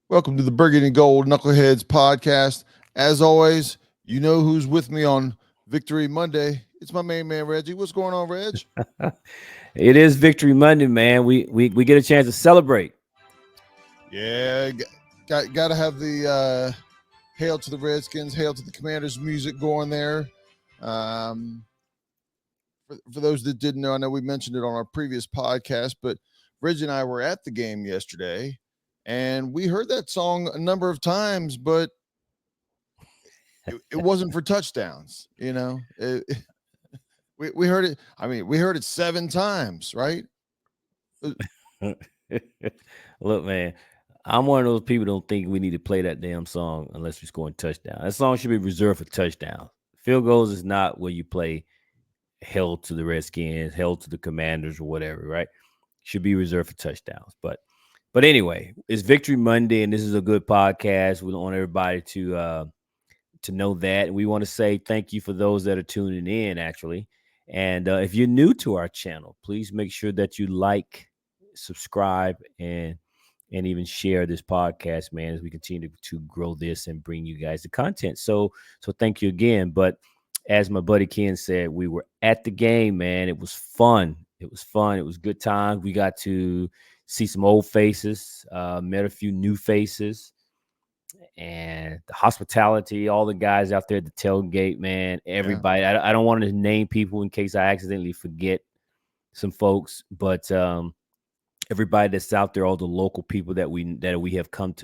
Welcome to the Burgundy and Gold Knuckleheads podcast. As always, you know who's with me on Victory Monday. It's my main man, Reggie. What's going on, Reg? It is Victory Monday, man. We get a chance to celebrate. Yeah, got to have the Hail to the Redskins, Hail to the Commanders music going there. For those that didn't know, I know we mentioned it on our previous podcast, but Reggie and I were at the game yesterday, and we heard that song a number of times, but it wasn't for touchdowns. We heard it. I mean, we heard it 7 times, right? Look, man, I'm one of those people who don't think we need to play that damn song unless we're scoring touchdown. That song should be reserved for touchdowns. Field goals is not where you play hell to the Redskins, hell to the Commanders, or whatever, right? Should be reserved for touchdowns. But anyway, it's Victory Monday, and this is a good podcast. We want everybody to know that. We want to say thank you for those that are tuning in, actually. And if you're new to our channel, please make sure that you like, subscribe, and even share this podcast, man, as we continue to grow this and bring you guys the content. So thank you again. But as my buddy Ken said, we were at the game, man. It was fun. It was good times. We got to see some old faces, met a few new faces, and the hospitality, all the guys out there at the tailgate, man, everybody. Yeah. I don't want to name people in case I accidentally forget some folks, but everybody that's out there, all the local people that we have come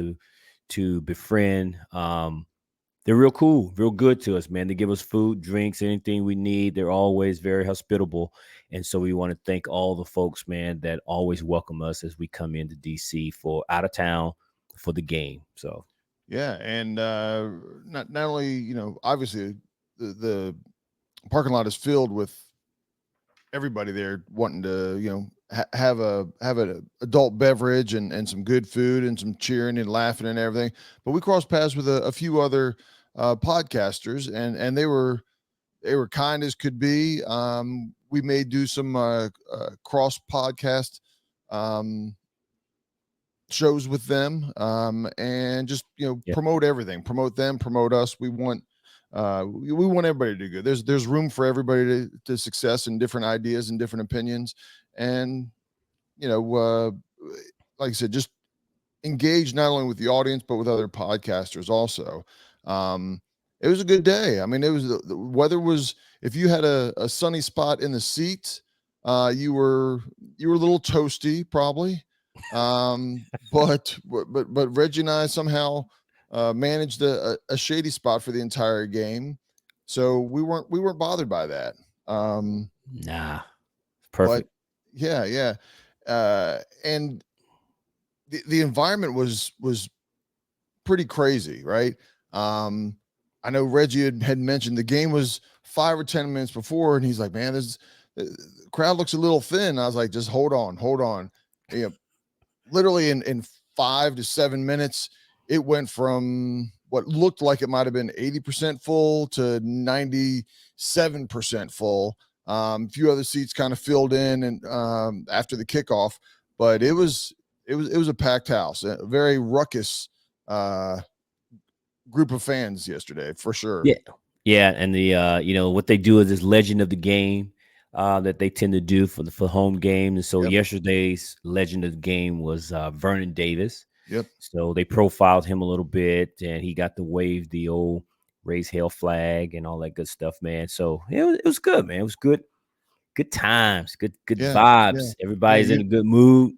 to befriend, they're real cool, real good to us, man. They give us food, drinks, anything we need. They're always very hospitable. And so we want to thank all the folks, man, that always welcome us as we come into DC for out of town for the game. So yeah, and not only, obviously the parking lot is filled with everybody there wanting to, have an adult beverage and some good food and some cheering and laughing and everything. But we crossed paths with a few other podcasters, and they were kind as could be. We may do some cross podcast shows with them, and just promote everything, promote them, promote us. We want everybody to do good. There's room for everybody to success and different ideas and different opinions, and like I said, just engage not only with the audience but with other podcasters also. It was a good day. I mean, it was the weather was. If you had a sunny spot in the seat, you were a little toasty probably. But Reggie and I somehow managed a shady spot for the entire game, so we weren't bothered by that. Nah, perfect. Yeah, and the environment was pretty crazy, right? I know Reggie had mentioned the game was 5 or 10 minutes before, and he's like, "Man, the crowd looks a little thin." I was like, "Just hold on." Literally in 5 to 7 minutes, it went from what looked like it might have been 80% full to 97% full. A few other seats kind of filled in and after the kickoff, but it was a packed house, a very ruckus group of fans yesterday for sure. Yeah, and the what they do is this legend of the game that they tend to do for home game. And so yesterday's legend of the game was Vernon Davis. Yep. So they profiled him a little bit, and he got to wave the old raise hell flag and all that good stuff, man. So it was good, man. It was good times, good vibes. Yeah. Everybody's in a good mood.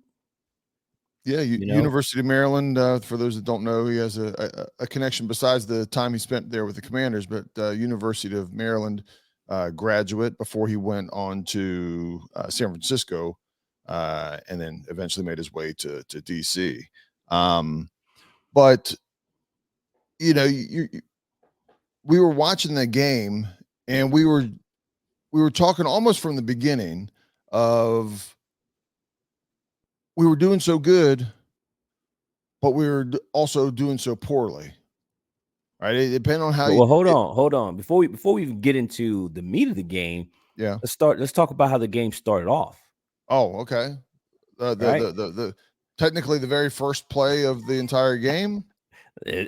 Yeah, University of Maryland. For those that don't know, he has a connection besides the time he spent there with the Commanders, but University of Maryland graduate before he went on to San Francisco, and then eventually made his way to DC. But we were watching the game, and we were talking almost from the beginning of. We were doing so good, but we were also doing so poorly. Right? It depends on how. Well, hold on. Before we even get into the meat of the game, let's talk about how the game started off. Oh, okay. Right? technically the very first play of the entire game.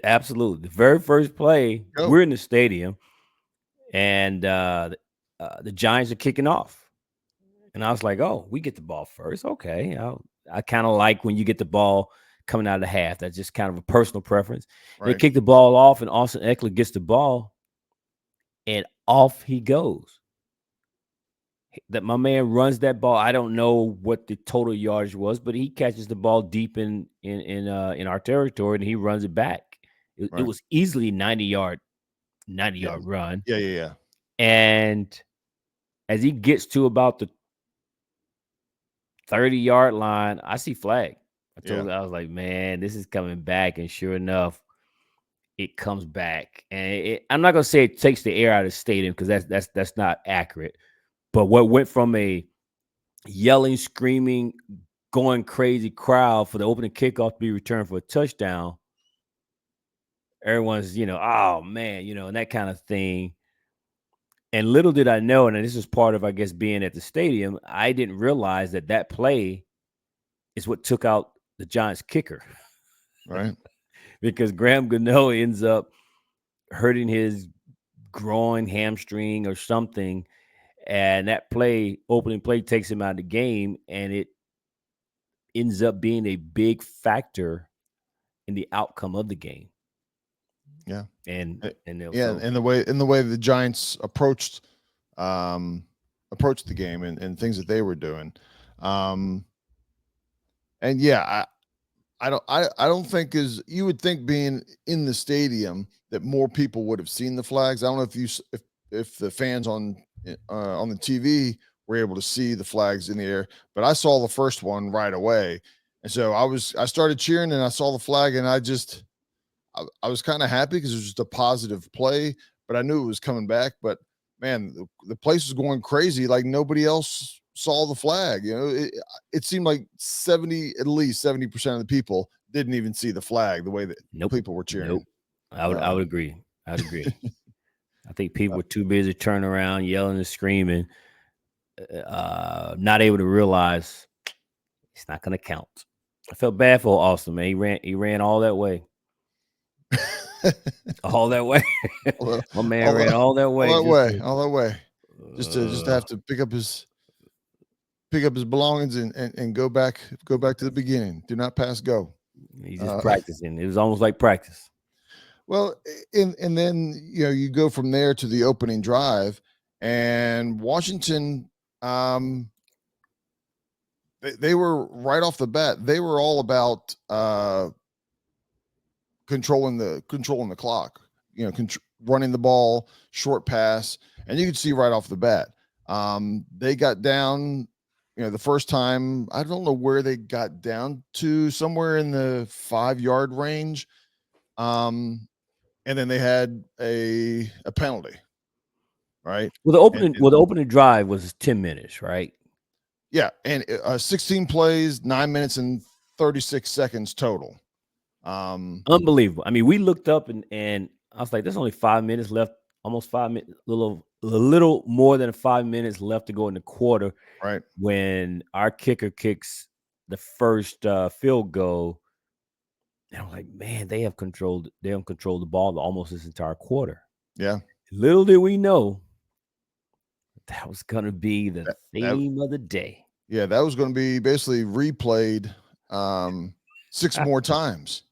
Absolutely. The very first play, Go. we're in the stadium, and the Giants are kicking off. And I was like, oh, we get the ball first. Okay. I kind of like when you get the ball coming out of the half. That's just kind of a personal preference. They Right. kick the ball off, and Austin Eckler gets the ball, and off he goes. That my man runs that ball. I don't know what the total yardage was, but he catches the ball deep in our territory, and he runs it back. It Right. was easily 90 Yeah. yard run. Yeah. Yeah. Yeah. And as he gets to about the 30-yard line, I see flag. Yeah. I was like, man, this is coming back. And sure enough, it comes back. And I'm not gonna say it takes the air out of the stadium, because that's not accurate. But what went from a yelling, screaming, going crazy crowd for the opening kickoff to be returned for a touchdown, everyone's, oh man, and that kind of thing. And little did I know, and this is part of, I guess, being at the stadium, I didn't realize that play is what took out the Giants kicker. Right. Because Graham Gano ends up hurting his groin, hamstring, or something, and that opening play, takes him out of the game, and it ends up being a big factor in the outcome of the game. Yeah. And Yeah. so And the way the Giants um, approached the game and things that they were doing. Um, and yeah, I don't think, is you would think, being in the stadium, that more people would have seen the flags. I don't know if the fans on the TV were able to see the flags in the air, but I saw the first one right away, and so I started cheering, and I saw the flag, and I was kind of happy because it was just a positive play, but I knew it was coming back. But man, the place was going crazy. Like nobody else saw the flag. It seemed like at least 70% of the people didn't even see the flag the way that nope, people were cheering. nope. I would Um, agree. I'd agree. I think people were too busy turning around, yelling and screaming, not able to realize it's not going to count. I felt bad for Austin, man. He ran all that way. All that way. all, the, My man all, ran the, all that all way that just way, to all that way, just to uh, have to pick up his belongings and go back to the beginning. Do not pass go. he's just Uh, practicing. It was almost like practice. Well, and then you go from there to the opening drive, and Washington, they were right off the bat. They were all about controlling the clock. Running the ball, short pass, and you could see right off the bat. They got down. The first time, I don't know where they got down to, somewhere in the 5 yard range. And then they had a penalty, right? Well, the And, opening and well, the opening drive was 10 minutes, right? yeah, and 16 plays, 9 minutes and 36 seconds total. Unbelievable. I mean, we looked up, and I was like, there's only 5 minutes left, almost 5 minutes, a little more than 5 minutes left to go in the quarter, Right? when our kicker kicks the first field goal. And I'm like, man, they have controlled the ball almost this entire quarter. Yeah. Little did we know that was gonna be the That theme of the day. yeah, that was going to be basically replayed six more times.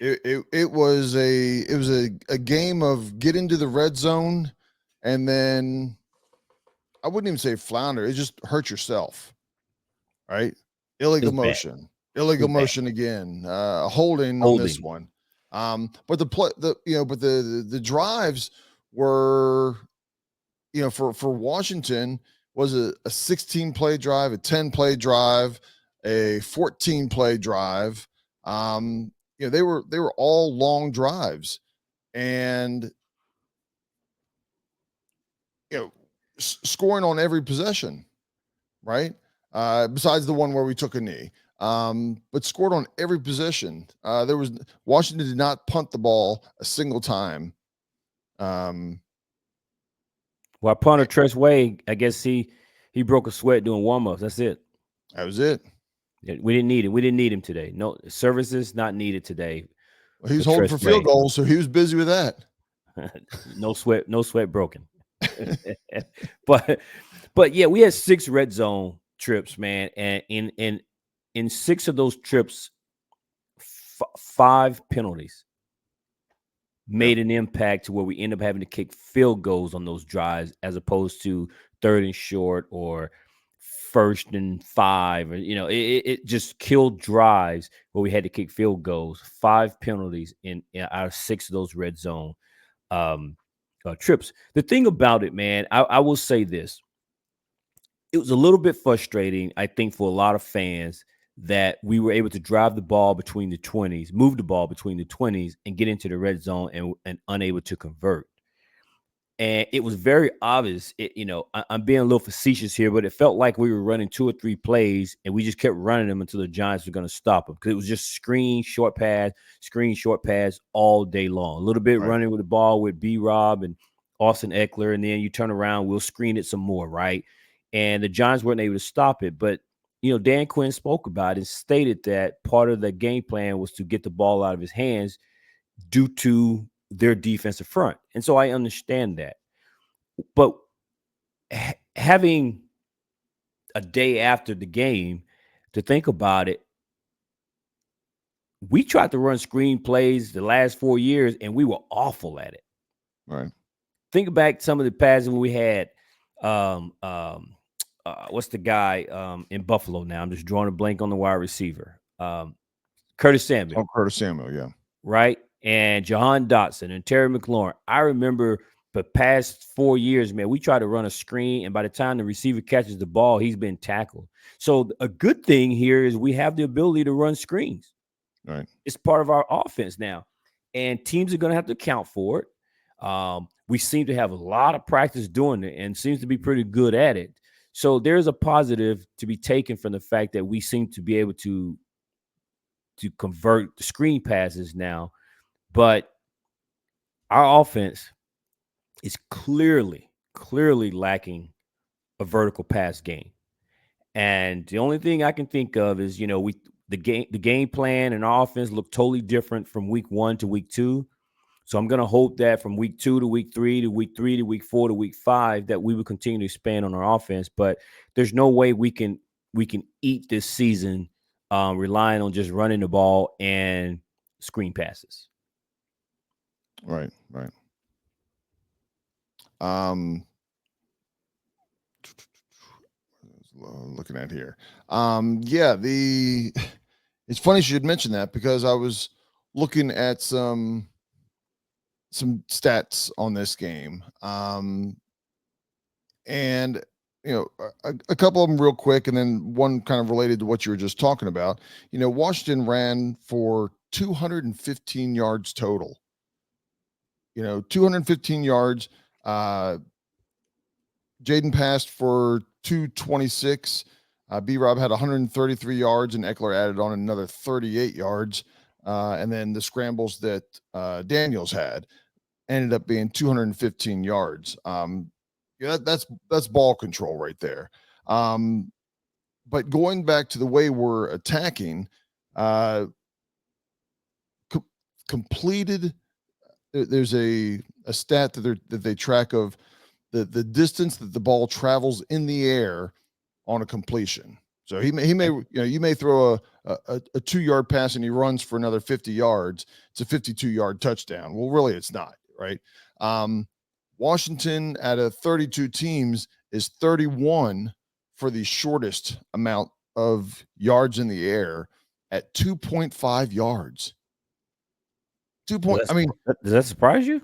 It was a game of get into the red zone, and then I wouldn't even say flounder. It just hurt yourself, right? It Illegal was bad. motion, It illegal was bad. motion again, holding on this Holding. one. But the drives were, for Washington, was a 16 play drive, a 10 play drive, a 14 play drive. They were all long drives, and scoring on every possession, right? Besides the one where we took a knee, but scored on every possession. Washington did not punt the ball a single time. Um, Well, punter Tress Way, I guess he broke a sweat doing warm-ups. That's it. that was it. Yeah, we didn't need him. We didn't need him today. No services not needed today Well, he for was holding for field Tressway. goals, so he was busy with that. No sweat broken. but but yeah, we had 6 red zone trips, man, and in 6 of those trips, 5 penalties Yeah, made an impact to where we end up having to kick field goals on those drives as opposed to 3rd and short or 1st and 5, or it just killed drives where we had to kick field goals. 5 penalties in out of 6 of those red zone um trips. The thing about it, man, I will say this: it was a little bit frustrating, I think, for a lot of fans that we were able to drive the ball between the 20s, move the ball between the 20s, and get into the red zone and unable to convert. And it was very obvious. I'm being a little facetious here, but it felt like we were running 2 or 3 plays and we just kept running them until the Giants were going to stop them, because it was just screen, short pass all day long. A little bit right, running with the ball with B Rob and Austin Eckler, and then you turn around, we'll screen it some more, right? And the Giants weren't able to stop it. But, Dan Quinn spoke about it and stated that part of the game plan was to get the ball out of his hands due to their defensive front. And so I understand that. But having a day after the game to think about it, we tried to run screen plays the last 4 years and we were awful at it. right. Think back some of the passes when we had what's the guy in Buffalo now? I'm just drawing a blank on the wide receiver. Curtis Oh, Samuel. Curtis Samuel, yeah, Right? And Jahan Dotson and Terry McLaurin. I remember the past 4 years, man, we try to run a screen, and by the time the receiver catches the ball, he's been tackled. So a good thing here is we have the ability to run screens. right, It's part of our offense now, and teams are going to have to account for it. We seem to have a lot of practice doing it and seems to be pretty good at it. So there's a positive to be taken from the fact that we seem to be able to convert the screen passes now. But our offense is clearly lacking a vertical pass game. And the only thing I can think of is, the game plan and our offense look totally different from week 1 to week 2. So I'm going to hope that from week 2 to week 3 to week 3 to week 4 to week 5 that we will continue to expand on our offense. But there's no way we can eat this season relying on just running the ball and screen passes. right, right. Um, looking at here. Yeah, it's funny you should mention that because I was looking at some stats on this game. And a couple of them real quick, and then one kind of related to what you were just talking about. Washington ran for 215 yards total. 215 yards. Jaden passed for 226. B Rob had 133 yards, and Eckler added on another 38 yards. And then the scrambles that Daniels had ended up being 215 yards. Yeah, that's ball control right there. But going back to the way we're attacking, uh, completed. There's a stat that they track of the distance that the ball travels in the air on a completion. So you may throw a 2-yard pass and he runs for another 50 yards. It's a 52-yard touchdown. Well, really, it's not, right? Washington out of 32 teams is 31 for the shortest amount of yards in the air at 2.5 yards. 2 point. I mean, Does that surprise you?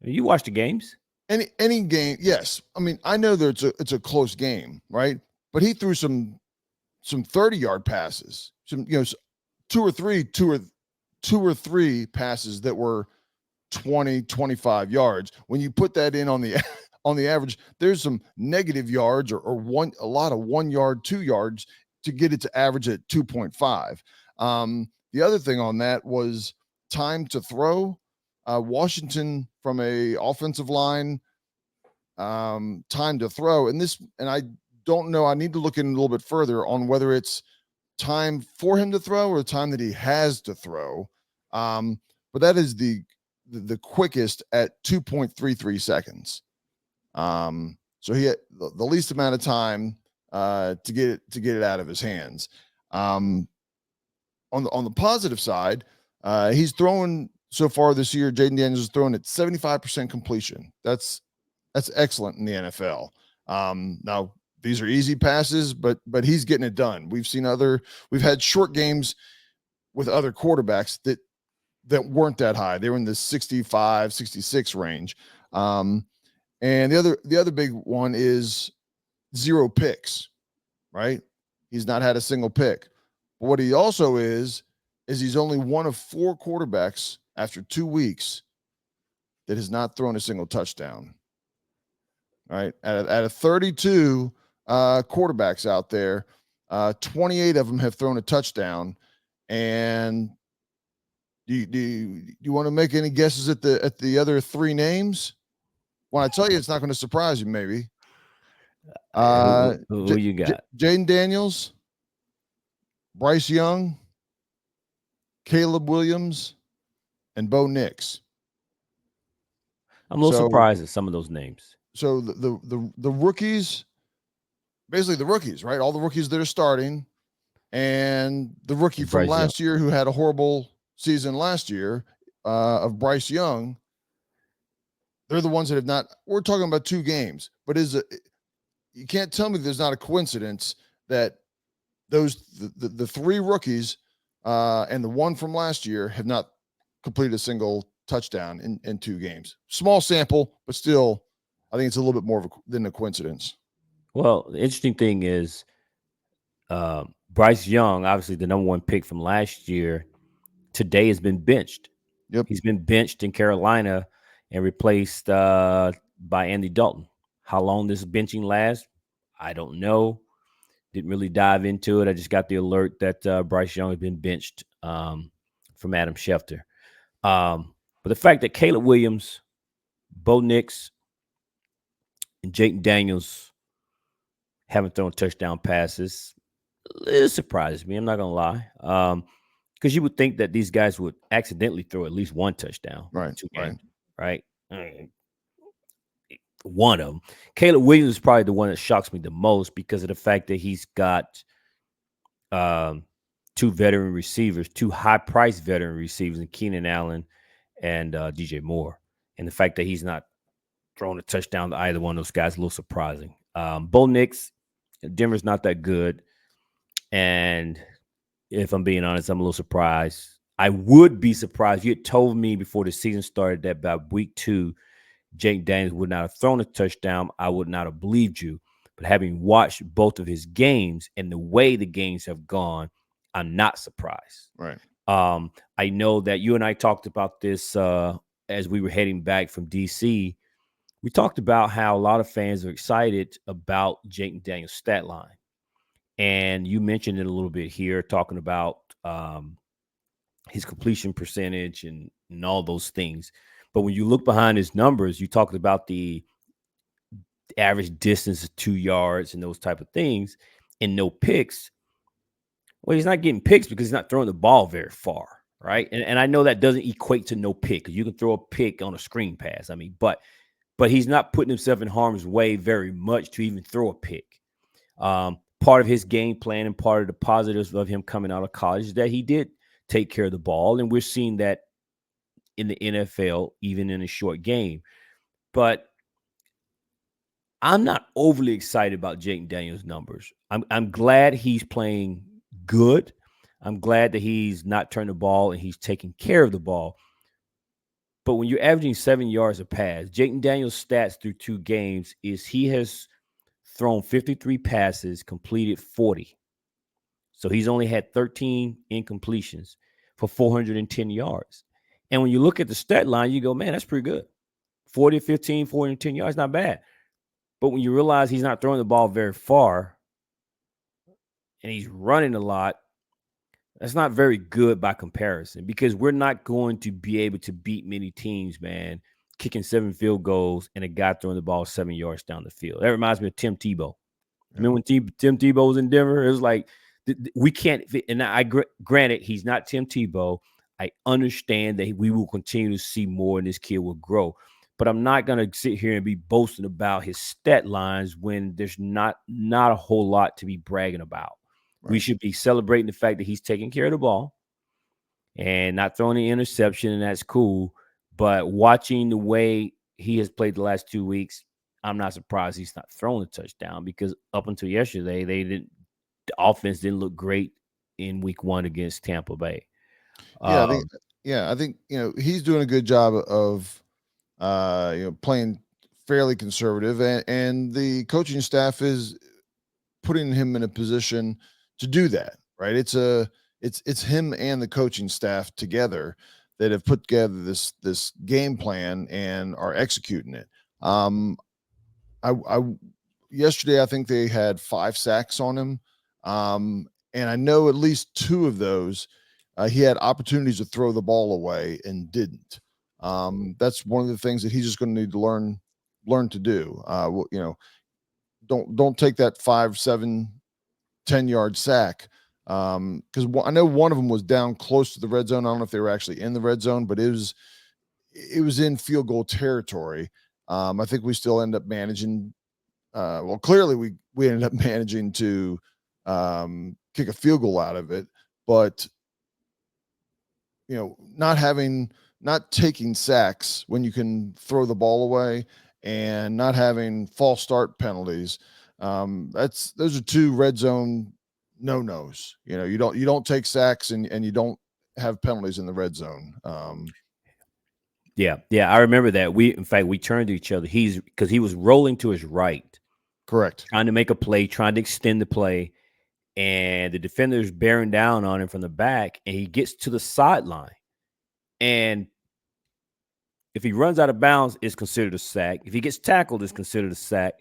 You watch the games. any game, yes. I mean, I know that it's a close game, right? But he threw some 30-yard passes, some two or three passes that were 20, 25 yards. When you put that in on the on the average, there's some negative yards or a lot of 1 yard, 2 yards to get it to average at 2.5. The other thing on that was time to throw. Washington from a offensive line, time to throw, and I don't know. I need to look in a little bit further on whether it's time for him to throw or the time that he has to throw. But that is the quickest at 2.33 seconds. So he had the least amount of time to get it out of his hands. On the positive side, he's thrown so far this year. Jaden Daniels is throwing at 75% completion. That's excellent in the NFL. Now these are easy passes, but he's getting it done. We've had short games with other quarterbacks that weren't that high. They were in the 65, 66 range. And the other big one is 0 picks, right? He's not had a single pick. But what he also is he's only one of 4 quarterbacks after 2 weeks that has not thrown a single touchdown. Right? Out of 32 quarterbacks out there, 28 of them have thrown a touchdown. And do you want to make any guesses at the other 3 names? When I tell you, it's not going to surprise you, maybe. Who you got? Jaden Daniels, Bryce Young, Caleb Williams, and Bo Nix. I'm a little surprised at some of those names. So the rookies, basically the rookies, right? All the rookies that are starting, and the rookie from last year who had a horrible season last year of Bryce Young. They're the ones that have not. We're talking about 2 games, but you can't tell me there's not a coincidence that the 3 rookies and the one from last year have not completed a single touchdown in 2 games. Small sample, but still, I think it's a little bit more than a coincidence. Well, the interesting thing is Bryce Young, obviously the number 1 pick from last year, today has been benched. Yep. He's been benched in Carolina and replaced by Andy Dalton. How long this benching lasts, I don't know. Didn't really dive into it. I just got the alert that Bryce Young has been benched from Adam Schefter. But the fact that Caleb Williams, Bo Nix, and Jake Daniels haven't thrown touchdown passes, it surprises me. I'm not going to lie. Because you would think that these guys would accidentally throw at least 1 touchdown. Right. 2 games, right? One of them. Caleb Williams is probably the one that shocks me the most because of the fact that he's got 2 veteran receivers, 2 high-priced veteran receivers, in Keenan Allen and DJ Moore. And the fact that he's not thrown a touchdown to either one of those guys is a little surprising. Bo Nix, Denver's not that good. And if I'm being honest, I'm a little surprised. I would be surprised. You had told me before the season started that by week 2, Jake Daniels would not have thrown a touchdown. I would not have believed you. But having watched both of his games and the way the games have gone, I'm not surprised. Right. I know that you and I talked about this as we were heading back from DC. We talked about how a lot of fans are excited about Jake Daniels' stat line. And you mentioned it a little bit here, talking about his completion percentage and all those things. But when you look behind his numbers, you talked about the average distance of 2 yards and those type of things and no picks. Well, he's not getting picks because he's not throwing the ball very far, right? And I know that doesn't equate to no pick because you can throw a pick on a screen pass. I mean, but he's not putting himself in harm's way very much to even throw a pick. Part of his game plan and part of the positives of him coming out of college is that he did take care of the ball, and we're seeing that in the NFL, even in a short game. But I'm not overly excited about Jake Daniels' numbers. I'm glad he's playing good. I'm glad that he's not turning the ball and he's taking care of the ball. But when you're averaging 7 yards a pass, Jake Daniels' stats through 2 games is he has thrown 53 passes, completed 40. So he's only had 13 incompletions for 410 yards. And when you look at the stat line, you go, man, that's pretty good. 40, 15, 410 yards, not bad. But when you realize he's not throwing the ball very far and he's running a lot, that's not very good by comparison because we're not going to be able to beat many teams, man, kicking 7 field goals and a guy throwing the ball 7 yards down the field. That reminds me of Tim Tebow. Yeah. Remember when Tim Tebow was in Denver? It was like We can't. And granted, he's not Tim Tebow. I understand that we will continue to see more, and this kid will grow. But I'm not gonna sit here and be boasting about his stat lines when there's not a whole lot to be bragging about. We Right. should be celebrating the fact that he's taking care of the ball and not throwing an interception, and that's cool. But watching the way he has played the last 2 weeks, I'm not surprised he's not throwing a touchdown because up until yesterday, the offense didn't look great in week one against Tampa Bay. Yeah, I think Um, yeah, I think he's doing a good job of playing fairly conservative, and the coaching staff is putting him in a position to do that. Right? It's him and the coaching staff together that have put together this game plan and are executing it. I yesterday I think they had 5 sacks on him, and I know at least 2 of those he had opportunities to throw the ball away and didn't. That's one of the things that he's just going to need to learn to do. Don't take that 5, 7, 10 yard sack because I know one of them was down close to the red zone. I don't know if they were actually in the red zone, but it was in field goal territory. I think we still end up managing. Well, clearly we ended up managing to kick a field goal out of it, but not taking sacks when you can throw the ball away and not having false start penalties. Those are 2 red zone no nos. You don't take sacks and you don't have penalties in the red zone. yeah, I remember that. In fact, we turned to each other. Because he was rolling to his right, Correct. trying to make a play, trying to extend the play, and the defender's bearing down on him from the back, and he gets to the sideline. And if he runs out of bounds, it's considered a sack. If he gets tackled, it's considered a sack.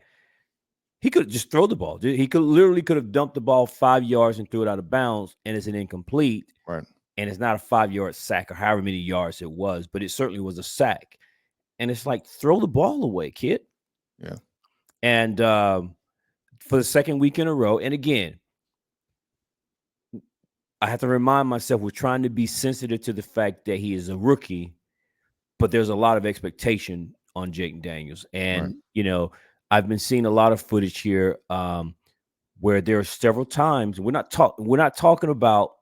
He could just throw the ball. He could have dumped the ball 5 yards and threw it out of bounds, and it's an incomplete. Right. And it's not a 5 yard sack or however many yards it was, but it certainly was a sack. And it's like, throw the ball away, kid. Yeah. And for the second week in a row, and again, I have to remind myself we're trying to be sensitive to the fact that he is a rookie, but there's a lot of expectation on Jake Daniels. Right. And, I've been seeing a lot of footage here where there are several times we're not talking about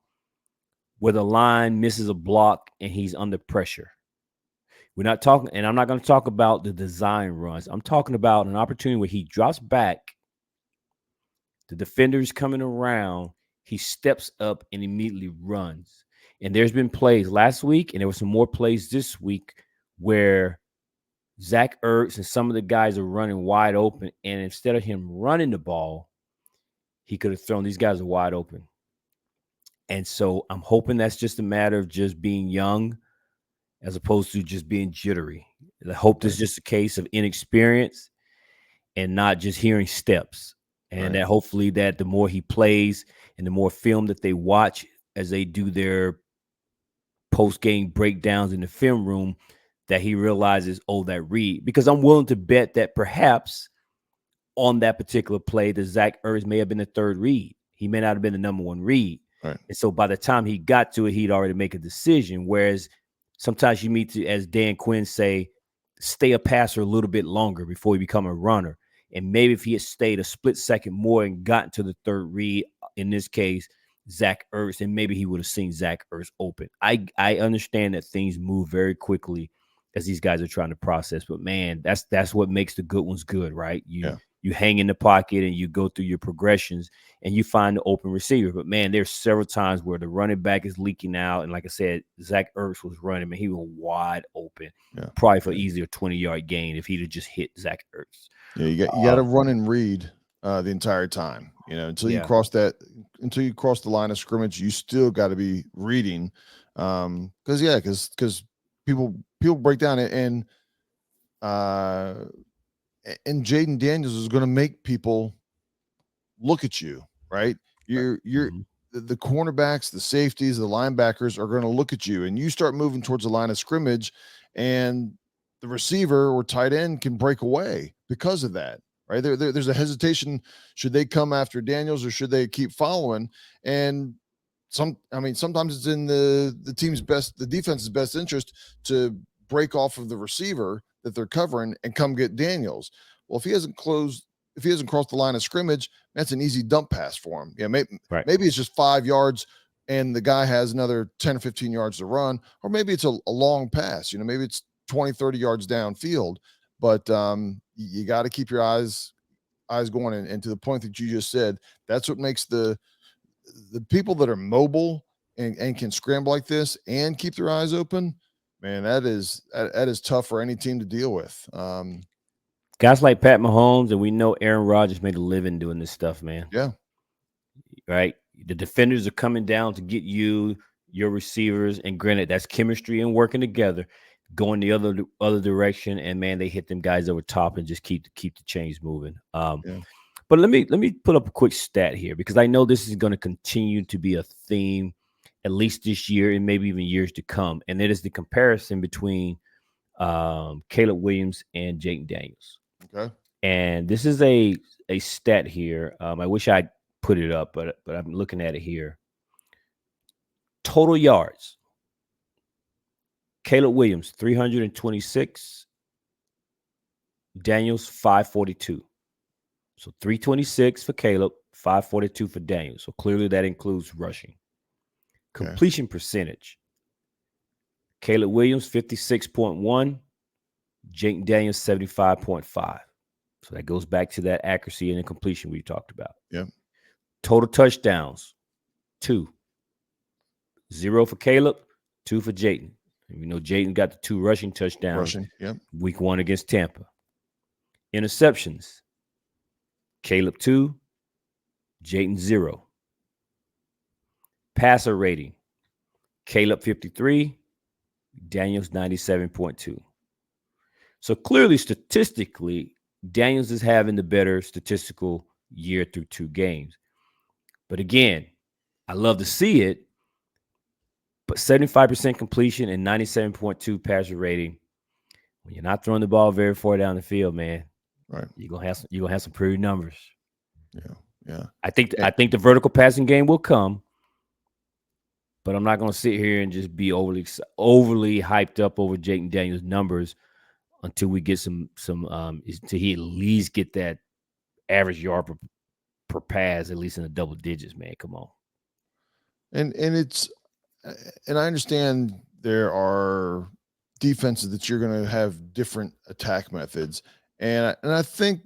where the line misses a block and he's under pressure. We're not talking, and I'm not going to talk about the design runs. I'm talking about an opportunity where he drops back, the defender's coming around, he steps up and immediately runs. And there's been plays last week, and there were some more plays this week where Zach Ertz and some of the guys are running wide open, and instead of him running the ball, he could have thrown. These guys are wide open. And so I'm hoping that's just a matter of just being young as opposed to just being jittery. I hope this Right. is just a case of inexperience and not just hearing steps. And Right. that hopefully that the more he plays and the more film that they watch as they do their post-game breakdowns in the film room, that he realizes, oh, that read. Because I'm willing to bet that perhaps on that particular play, that Zach Ertz may have been the third read. He may not have been the number one read. Right. And so by the time he got to it, he'd already make a decision. Whereas sometimes you need to, as Dan Quinn say, stay a passer a little bit longer before you become a runner. And maybe if he had stayed a split second more and gotten to the third read, in this case, Zach Ertz, and maybe he would have seen Zach Ertz open. I understand that things move very quickly as these guys are trying to process, but man, that's what makes the good ones good, right? Yeah. You hang in the pocket and you go through your progressions and you find the open receiver. But man, there's several times where the running back is leaking out, and like I said, Zach Ertz was running, man, he was wide open, Yeah. probably for Yeah. easier 20-yard gain if he'd have just hit Zach Ertz. Yeah, you got to run and read the entire time. Until you Yeah. cross the line of scrimmage, you still got to be reading. Because people break down it, and Jaden Daniels is going to make people look at you, right? You're Mhm. the cornerbacks, the safeties, the linebackers are going to look at you, and you start moving towards the line of scrimmage, and the receiver or tight end can break away because of that. right? There's a hesitation. Should they come after Daniels or should they keep following? And sometimes it's in the team's best, the defense's best interest to break off of the receiver that they're covering and come get Daniels. Well, if he hasn't crossed the line of scrimmage, that's an easy dump pass for him. Yeah, Right. maybe it's just 5 yards and the guy has another 10 or 15 yards to run, or maybe it's a long pass. Maybe it's 20, 30 yards downfield. But you got to keep your eyes going. And to the point that you just said, that's what makes the people that are mobile and can scramble like this and keep their eyes open. Man, that is tough for any team to deal with. Guys like Pat Mahomes, and we know Aaron Rodgers made a living doing this stuff, man. Yeah. Right? The defenders are coming down to get you, your receivers, and granted, that's chemistry and working together, going the other direction, and man, they hit them guys over top and just keep the chains moving. Yeah. But let me put up a quick stat here because I know this is going to continue to be a theme, at least this year and maybe even years to come, and it is the comparison between Caleb Williams and Jake Daniels. Okay. And this is a stat here. I wish I put it up, but I'm looking at it here. Total yards. Caleb Williams 326. Daniels 542. So 326 for Caleb, 542 for Daniels. So clearly that includes rushing. Completion percentage. Caleb Williams 56.1. Jake Daniels 75.5. So that goes back to that accuracy and the completion we talked about. Yeah. Total touchdowns, 2. 0 for Caleb, 2 for Jayden. We know Jayden got the 2 rushing touchdowns week 1 against Tampa. Interceptions, Caleb 2, Jayden 0. Passer rating, Caleb 53, Daniels 97.2. So clearly, statistically, Daniels is having the better statistical year through 2 games. But again, I love to see it, but 75% completion and 97.2 passer rating, when you're not throwing the ball very far down the field, man, right, you're gonna have some pretty numbers. Yeah. I think the vertical passing game will come, but I'm not gonna sit here and just be overly hyped up over Jake Daniels' numbers until we get some until he at least get that average yard per pass, at least in the double digits, man. Come on. And I understand there are defenses that you're going to have different attack methods, and I think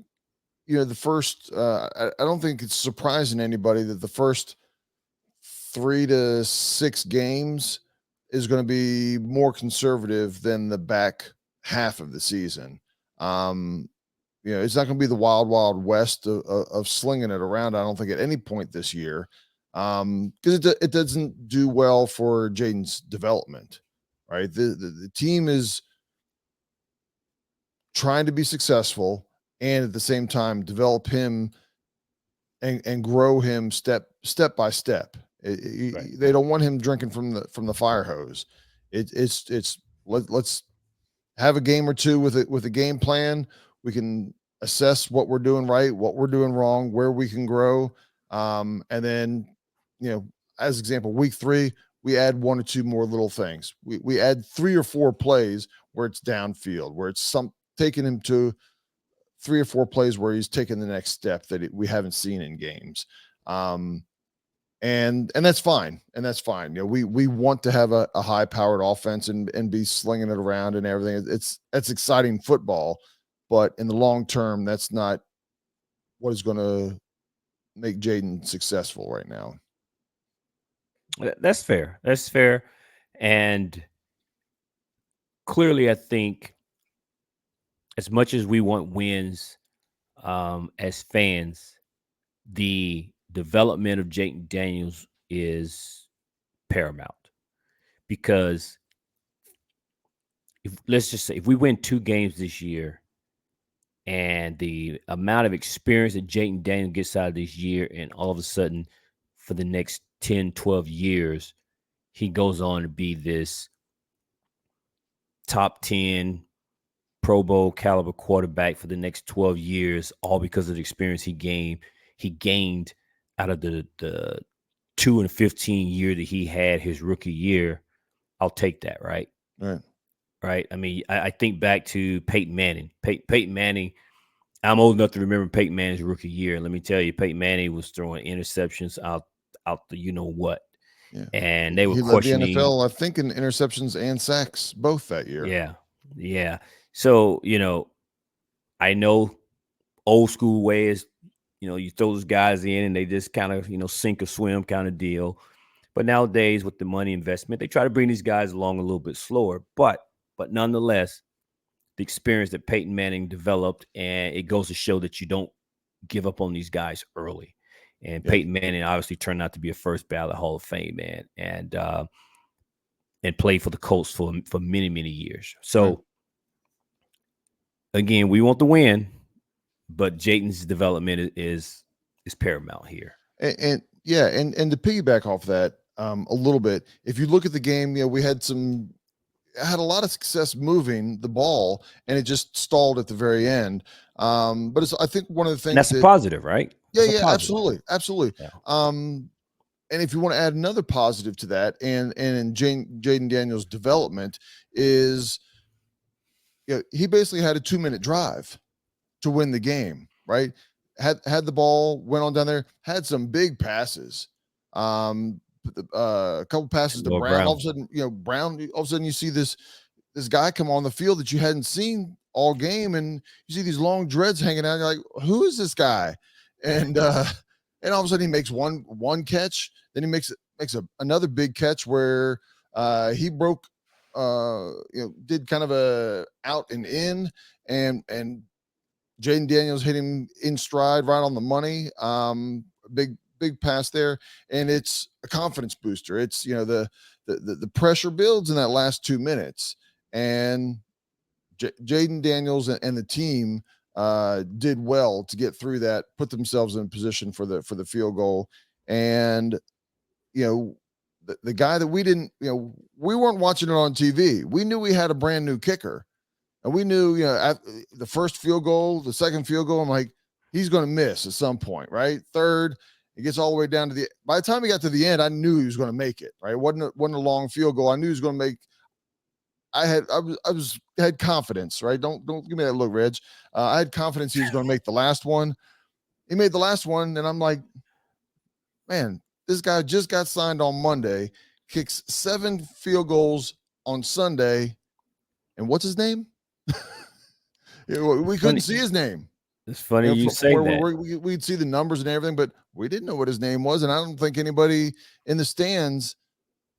the first I don't think it's surprising to anybody that the first 3 to 6 games is going to be more conservative than the back half of the season. It's not going to be the wild west of slinging it around. I don't think at any point this year, because it doesn't do well for Jayden's development, right? The team is trying to be successful and at the same time develop him and grow him step by step. Right. They don't want him drinking from the fire hose. Let's have a game or two with a game plan. We can assess what we're doing right, what we're doing wrong, where we can grow. And then, as example, week 3, we add 1 or 2 more little things. We add 3 or 4 plays where it's downfield, where it's taking him to 3 or 4 plays where he's taking the next step that we haven't seen in games. And that's fine. And that's fine. We want to have a high powered offense and be slinging it around and everything. That's exciting football, but in the long term, that's not what is going to make Jayden successful right now. That's fair. That's fair. And clearly, I think as much as we want wins as fans, the development of Jake Daniels is paramount. Because let's just say if we win 2 games this year and the amount of experience that Jake Daniels gets out of this year, and all of a sudden for the next 10, 12 years, he goes on to be this top 10 Pro Bowl caliber quarterback for the next 12 years, all because of the experience he gained out of the 2 and 15 year that he had his rookie year. I'll take that, right? Right. Right. I mean, I think back to Peyton Manning. Peyton Manning. I'm old enough to remember Peyton Manning's rookie year. Let me tell you, Peyton Manning was throwing interceptions out the you know what, Yeah. and they were He led the questioning. NFL, I think, in interceptions and sacks both that year. Yeah, yeah. So I know old school way is, you throw those guys in and they just kind of, sink or swim kind of deal. But nowadays with the money investment, they try to bring these guys along a little bit slower. But nonetheless, the experience that Peyton Manning developed, and it goes to show that you don't give up on these guys early. And Yeah. Peyton Manning obviously turned out to be a first ballot Hall of Fame man, and played for the Colts for many many years. Right. So again, we want the win, but Jayton's development is paramount here. And yeah, and to piggyback off that a little bit, if you look at the game, we had a lot of success moving the ball, and it just stalled at the very end. But I think one of the And things that's a that, positive, right? yeah, That's a yeah, positive. absolutely, absolutely. Yeah. And if you want to add another positive to that, and in Jaden Daniels' development is, he basically had a 2-minute drive to win the game, right? Had the ball, went on down there, had some big passes. A couple passes to Lord Brown. All of Brown. a sudden, Brown, all of a sudden you see this guy come on the field that you hadn't seen all game, and you see these long dreads hanging out. You're like, who is this guy? And and all of a sudden he makes one catch, then he makes another big catch where he broke did kind of a out and in, and Jaden Daniels hit him in stride right on the money. Big pass there, and it's a confidence booster. It's the pressure builds in that last 2 minutes, and Jaden Daniels and the team did well to get through that, put themselves in position for the field goal, and the guy that we didn't, we weren't watching it on TV. We knew we had a brand new kicker. And we knew, at the first field goal, the second field goal, I'm like, he's going to miss at some point, right? Third, it gets all the way down to by the time he got to the end, I knew he was going to make it, right? It wasn't a long field goal. I knew he was going to make. I had confidence, right? Don't give me that look, Reg. I had confidence he was going to make the last one. He made the last one, and I'm like, man, this guy just got signed on Monday, kicks 7 field goals on Sunday, and what's his name? We couldn't see his name. It's funny you From say where that. we'd see the numbers and everything, but we didn't know what his name was, and I don't think anybody in the stands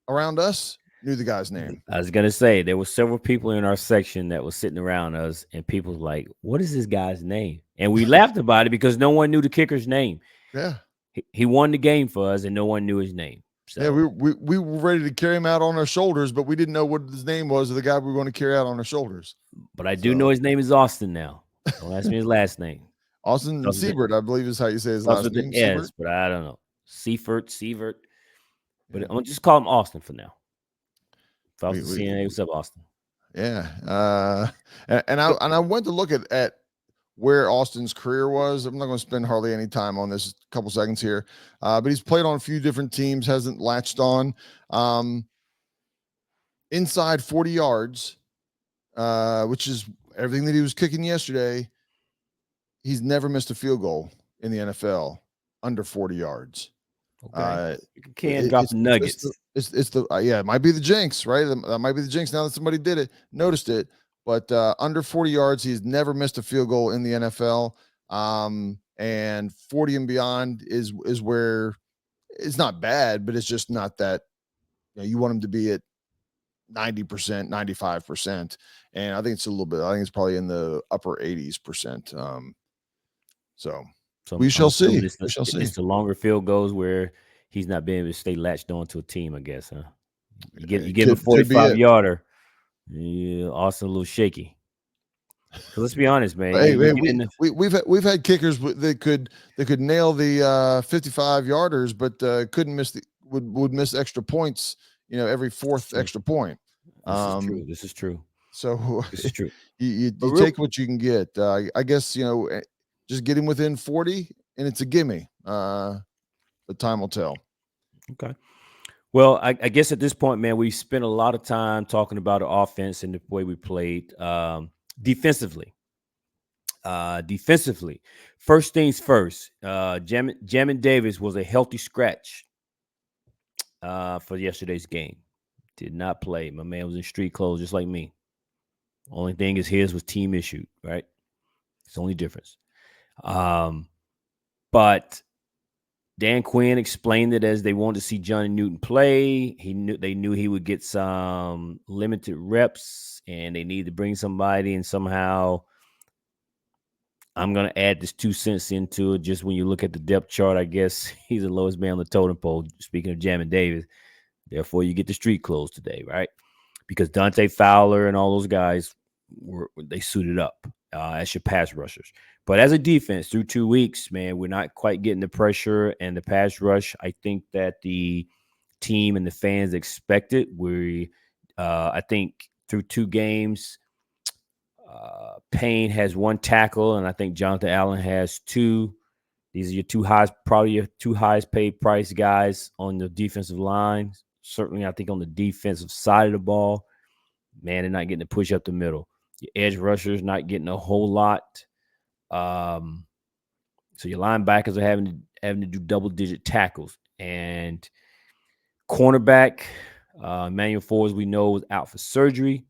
around us knew the guy's name. I was gonna say there were several people in our section that was sitting around us, and people was like, "What is this guy's name?" And we laughed about it because no one knew the kicker's name. Yeah, He won the game for us, and no one knew his name. So yeah, we were ready to carry him out on our shoulders, but we didn't know what his name was of the guy we were going to carry out on our shoulders. but I do know his name is Austin now. Don't ask me his last name. Austin Siebert, I believe is how you say his Starts last with an name. S, Siebert. but I don't know. Sievert. But Yeah. I'm gonna just call him Austin for now. If I was We, to CNA, what's up, Austin? Yeah. And I went to look at where Austin's career was. I'm not going to spend hardly any time on this, a couple seconds here. But he's played on a few different teams, hasn't latched on. Inside 40 yards, which is everything that he was kicking yesterday. He's never missed a field goal in the NFL under 40 yards. Okay. You can drop the nuggets. It's the it might be the jinx, right? That might be the jinx now that somebody noticed it. But under 40 yards, he's never missed a field goal in the NFL. And 40 and beyond is where it's not bad, but it's just not that. You want him to be at 90%, 95%, and I think it's a little bit. I think it's probably in the upper 80s%. So we shall see. We shall see. It's the longer field goals where he's not being able to stay latched on to a team, I guess, huh? You get him a 45-yarder. Yeah, also a little shaky. Let's be honest, man. Hey, we've had kickers that could nail the 55-yarders, but couldn't miss would miss extra points. Every fourth extra point. This is true. So This is true. But you real take what you can get. I guess just getting within 40, and it's a gimme. But time will tell. okay. Well, I guess at this point, man, we spent a lot of time talking about the offense and the way we played defensively. Defensively, first things first. Jamin Davis was a healthy scratch for yesterday's game. Did not play. My man was in street clothes just like me. Only thing is his was team issued, right? It's the only difference. Um, but Dan Quinn explained it as they wanted to see Johnny Newton play. They knew he would get some limited reps, and they needed to bring somebody. And somehow, I'm gonna add this 2 cents into it. Just when you look at the depth chart, I guess he's the lowest man on the totem pole. Speaking of Jamin Davis, therefore you get the street clothes today, right? Because Dante Fowler and all those guys they suited up as your pass rushers. But as a defense, through 2 weeks, man, we're not quite getting the pressure and the pass rush. I think that the team and the fans expected. I think through 2 games, Payne has 1 tackle, and I think Jonathan Allen has 2. These are your probably your 2 highest paid price guys on the defensive line. Certainly, I think on the defensive side of the ball, man, they're not getting to push up the middle. Your edge rushers not getting a whole lot. Um, so your linebackers are having to do double digit tackles, and cornerback Emmanuel Forbes we know was out for surgery,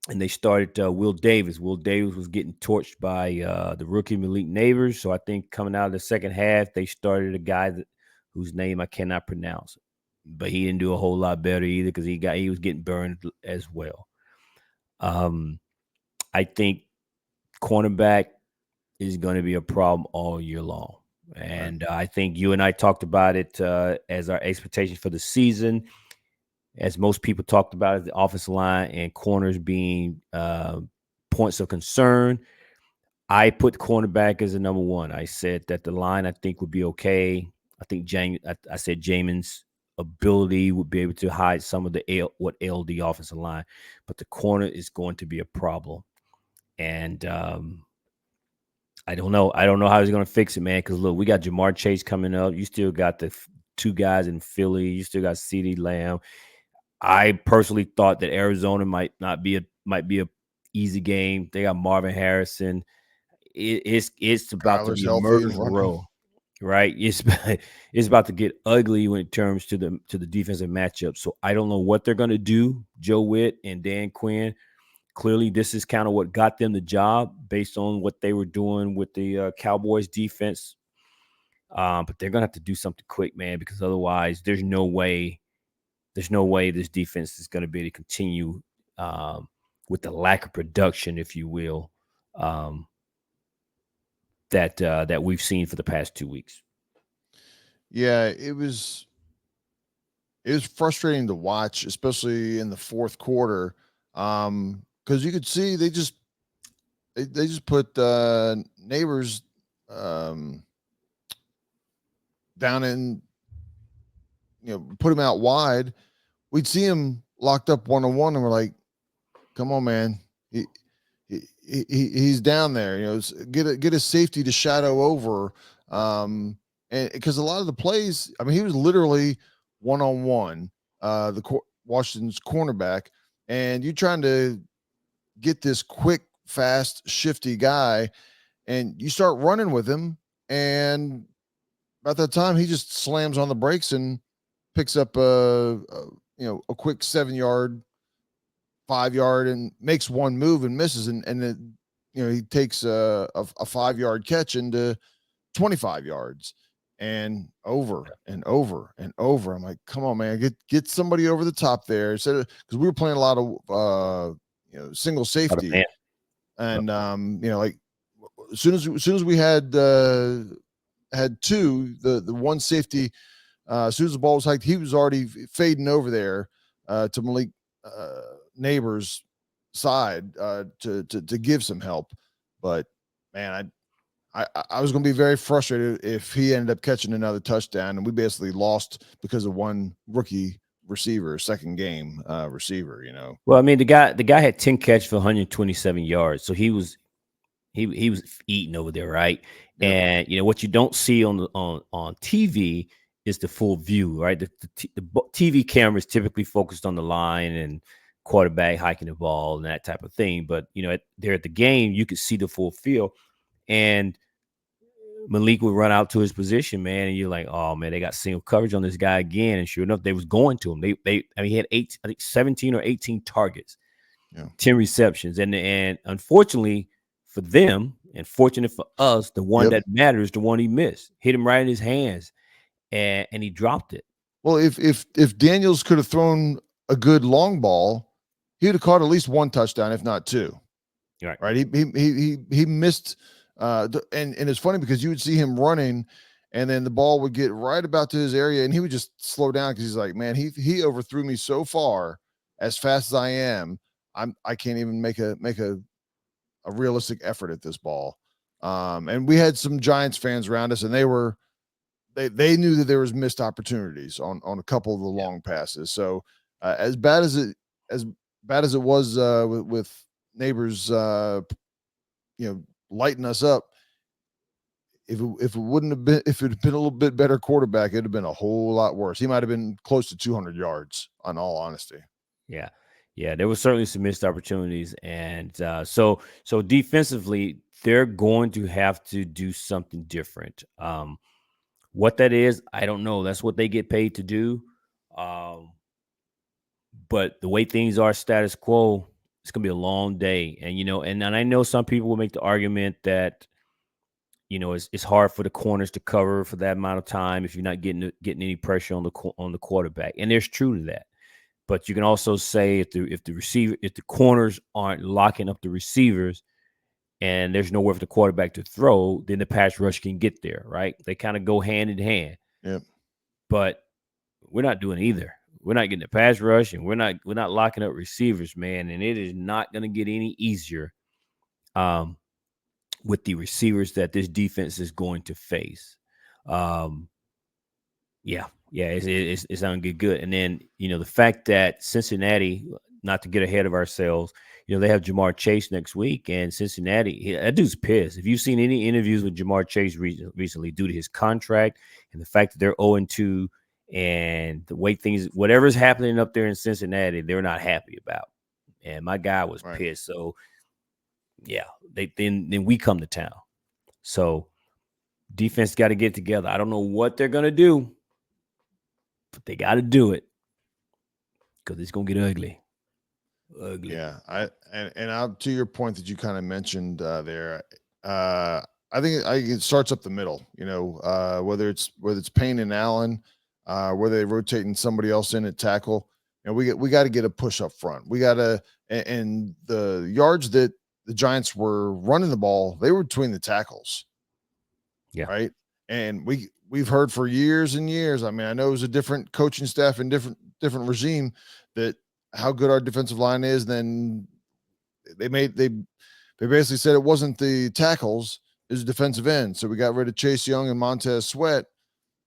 and they started Will Davis. Will Davis was getting torched by the rookie Malik Neighbors. So I think coming out of the second half, they started a guy whose name I cannot pronounce, but he didn't do a whole lot better either because he was getting burned as well. I think cornerback is going to be a problem all year long. Right. And I think you and I talked about it as our expectations for the season. As most people talked about it, the offensive line and corners being points of concern. I put cornerback as a number one. I said that the line I think would be okay. I think I said Jamin's ability would be able to hide some of what ailed the offensive line, but the corner is going to be a problem. And I don't know. I don't know how he's going to fix it, man. Because look, we got Jamar Chase coming up. You still got the 2 guys in Philly. You still got CeeDee Lamb. I personally thought that Arizona might be a easy game. They got Marvin Harrison. It's about to Kyler's be a healthy and murder's running. row, right? It's about to get ugly when it comes to the defensive matchup. So I don't know what they're going to do. Joe Witt and Dan Quinn. Clearly, this is kind of what got them the job based on what they were doing with the Cowboys defense. But they're gonna have to do something quick, man, because otherwise, there's no way this defense is going to be able to continue with the lack of production, if you will, that we've seen for the past 2 weeks. Yeah, it was frustrating to watch, especially in the fourth quarter, because you could see they just put neighbors um, down in put him out wide. We'd see him locked up 1-on-1, and we're like, come on, man. He's down there. Get a safety to shadow over. And because a lot of the plays, I mean, he was literally 1-on-1. Washington's cornerback, and you're trying to get this quick, fast, shifty guy, and you start running with him, and by that time he just slams on the brakes and picks up a quick 7 yard 5 yard and makes one move and misses, and then he takes a 5 yard catch into 25 yards and over and over and over. I'm like, come on, man, get somebody over the top there instead of, because we were playing a lot of single Other safety, man. and like as soon as we had two, the one safety, as soon as the ball was hiked, he was already fading over there to Malik Neighbors' side to give some help. But man, I was going to be very frustrated if he ended up catching another touchdown, and we basically lost because of one rookie receiver, second game receiver. Well, I mean, the guy had 10 catches for 127 yards, so he was eating over there, right? Yep. And what you don't see on TV is the full view, right? The TV camera is typically focused on the line and quarterback hiking the ball and that type of thing. But there at the game, you could see the full field, and Malik would run out to his position, man, and you're like, oh man, they got single coverage on this guy again. And sure enough, they was going to him. I mean, he had 17 or 18 targets, Yeah. 10 receptions. And unfortunately for them, and fortunate for us, the one Yep. that matters, the one he missed, hit him right in his hands, and he dropped it. Well, if Daniels could have thrown a good long ball, he would have caught at least one touchdown, if not two. Right. Right? He missed. And it's funny because you would see him running, and then the ball would get right about to his area, and he would just slow down because he's like, man, he overthrew me so far as fast as I am. I can't even make a realistic effort at this ball. And we had some Giants fans around us, and they knew that there was missed opportunities on a couple of the long passes. So as bad as it was with Neighbors, lighting us up. If it wouldn't have been, if it had been a little bit better quarterback, it'd have been a whole lot worse. He might have been close to 200 yards, in all honesty. Yeah. Yeah, there was certainly some missed opportunities, and so defensively, they're going to have to do something different. What that is, I don't know. That's what they get paid to do. Um, but the way things are, status quo, it's gonna be a long day. And I know some people will make the argument that it's hard for the corners to cover for that amount of time if you're not getting any pressure on the quarterback, and there's true to that. But you can also say if the corners aren't locking up the receivers and there's nowhere for the quarterback to throw, then the pass rush can get there, right? They kind of go hand in hand. Yep. But we're not doing either. We're not getting the pass rush, and we're not locking up receivers, man. And it is not going to get any easier with the receivers that this defense is going to face. Yeah, it's not gonna get good. And then the fact that Cincinnati, not to get ahead of ourselves, they have Jamar Chase next week, and Cincinnati, that dude's pissed. If you've seen any interviews with Jamar Chase recently, due to his contract and the fact that they're 0-2, and the way whatever's happening up there in Cincinnati, they're not happy about. And my guy was pissed. So yeah, then we come to town. So defense got to get together. I don't know what they're gonna do, but they got to do it because it's gonna get ugly. Yeah, to your point that you kind of mentioned there, I think it starts up the middle. Whether it's Payne and Allen, whether they're rotating somebody else in at tackle. We got to get a push up front. We got to, and the yards that the Giants were running the ball, they were between the tackles. Yeah. Right. And we've heard for years and years. I mean, I know it was a different coaching staff and different regime that how good our defensive line is. Then they basically said it wasn't the tackles, it was defensive end. So we got rid of Chase Young and Montez Sweat,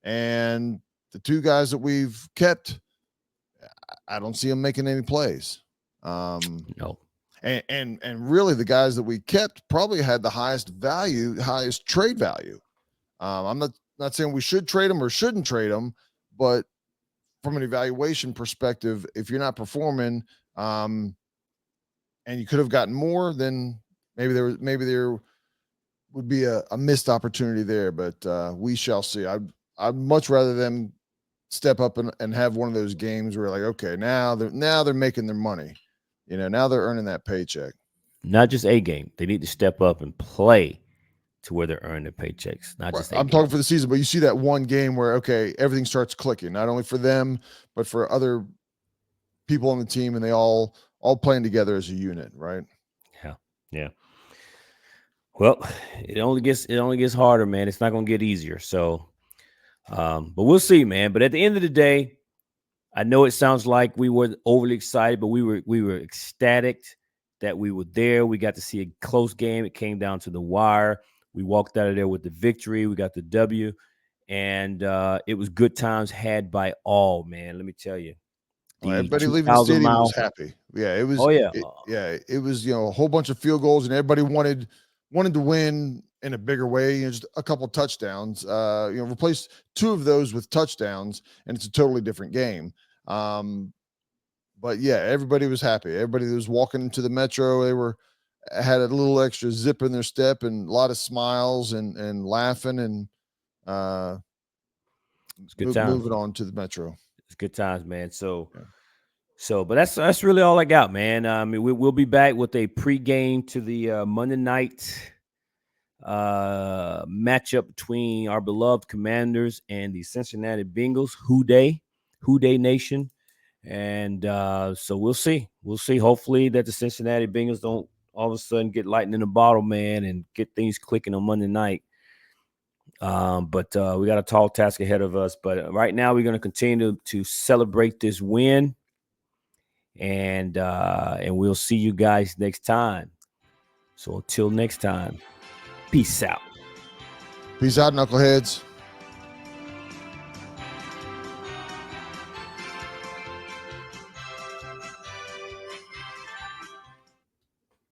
and the two guys that we've kept, I don't see them making any plays. No. And really the guys that we kept probably had the highest trade value. I'm not saying we should trade them or shouldn't trade them, but from an evaluation perspective, if you're not performing, and you could have gotten more, then maybe there would be a missed opportunity there. But we shall see. I'd much rather them step up and have one of those games where like, okay, now they're making their money. Now they're earning that paycheck. Not just a game. They need to step up and play to where they're earning their paychecks. Not just I'm talking for the season, but you see that one game where, okay, everything starts clicking, not only for them, but for other people on the team, and they all playing together as a unit, right? Yeah. Yeah. Well, it only gets harder, man. It's not going to get easier. So, but we'll see, man. But at the end of the day, I know it sounds like we were overly excited, but we were ecstatic that we were there. We got to see a close game. It came down to the wire. We walked out of there with the victory. We got the W, and it was good times had by all, man. Let me tell you. The Everybody leaving the 2,000 stadium was mile. happy. Yeah, it was. Oh yeah, It was a whole bunch of field goals, and everybody wanted to win in a bigger way. Just a couple touchdowns. Replace two of those with touchdowns, and it's a totally different game. But yeah, everybody was happy. Everybody that was walking into the metro, they had a little extra zip in their step and a lot of smiles and laughing and it's good times. moving on to the metro. It's good times, man. Yeah. But that's really all I got, man. I mean, we'll be back with a pregame to the Monday night matchup between our beloved Commanders and the Cincinnati Bengals. Who Dey Nation, and so we'll see. We'll see. Hopefully that the Cincinnati Bengals don't all of a sudden get lightning in a bottle, man, and get things clicking on Monday night. But we got a tall task ahead of us. But right now, we're going to continue to celebrate this win, and we'll see you guys next time. So until next time, peace out. Peace out, knuckleheads.